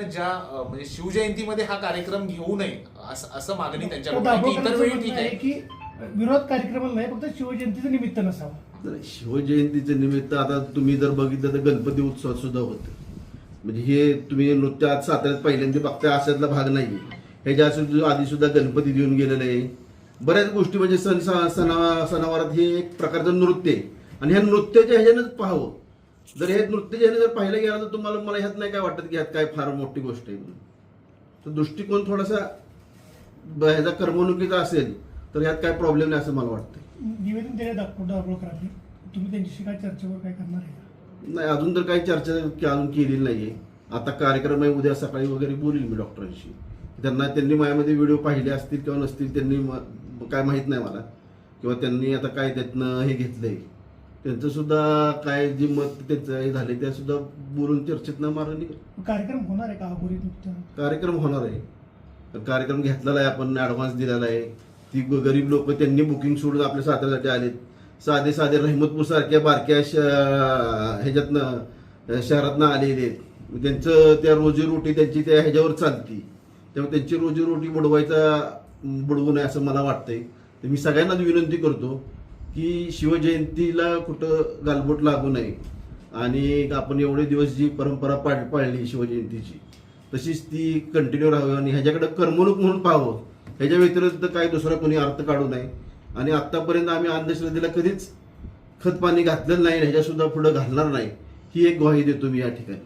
ज्या म्हणजे शिवजयंतीमध्ये हा कार्यक्रम घेऊ नये असं मागणी त्यांच्याकडून इतर वेळी ठीक आहे की विरोध कार्यक्रम नाही, फक्त शिवजयंतीचं निमित्त नसावं. तर शिवजयंतीचं निमित्त आता तुम्ही जर बघितलं तर गणपती उत्सव सुद्धा होतं. म्हणजे हे तुम्ही नृत्य आज साताऱ्यात पहिल्यांदा बघताय अशातला भाग नाही. ह्याच्या आधी सुद्धा गणपती देऊन गेलेले आहे. बऱ्याच गोष्टी म्हणजे सणावारात हे एक प्रकारचं नृत्य आहे आणि ह्या नृत्याच्या ह्याच्यानंच पाहावं. जर हे नृत्याच्या ह्याने जर पाहिलं गेलं तर तुम्हाला मला ह्यात नाही काय वाटत की ह्यात काय फार मोठी गोष्ट आहे म्हणून. तर दृष्टिकोन थोडासा ह्याचा करमणुकीचा असेल तर ह्यात काय प्रॉब्लेम नाही असं मला वाटतं. निवेदन दिले दाभोळकरांनी, तुम्ही त्यांच्याशी काय चर्चेवर काय करणार आहे? नाही, अजून तर काही चर्चा अजून केलेली नाहीये. आता कार्यक्रम आहे, उद्या सकाळी वगैरे बोलील मी डॉक्टरांशी. त्यांनी माझ्यामध्ये व्हिडिओ पाहिले असतील किंवा नसतील, त्यांनी काय माहीत नाही मला, किंवा त्यांनी आता काय त्यातनं हे घेतलंय, त्यांचं सुद्धा काय जे मत त्यांचं हे झाले त्या सुद्धा बोलून चर्चेत न मार्ग निघेल. कार्यक्रम होणार आहे का अघोरी नृत्य? कार्यक्रम होणार आहे. कार्यक्रम घेतलेला आहे, आपण ऍडव्हान्स दिलेला आहे. ती गरीब लोक त्यांनी बुकिंग सोडून आपल्या साताऱ्यासाठी आलेत. साधे साधे रहमतपूर सारख्या बारक्या ह्याच्यातनं शहरातनं आलेले आहेत. त्यांचं त्या रोजीरोटी त्यांची त्या ह्याच्यावर चालती, त्यामुळे त्यांची रोजीरोटी बुडवू नये असं मला वाटतंय. तर मी सगळ्यांनाच विनंती करतो की शिवजयंतीला कुठं गालबोट लागू नये आणि आपण एवढे दिवस जी परंपरा पाळली शिवजयंतीची तशीच ती कंटिन्यू राहावी आणि ह्याच्याकडे करमणूक म्हणून पाहावं. ह्याच्या व्यतिरिक्त काही दुसरा कोणी अर्थ काढू नये. आणि आतापर्यंत आम्ही अंधश्रद्धेला कधीच खत पाणी घातलेलं नाही, ह्याच्या सुद्धा पुढे घालणार नाही, ही एक ग्वाही देतो मी या ठिकाणी.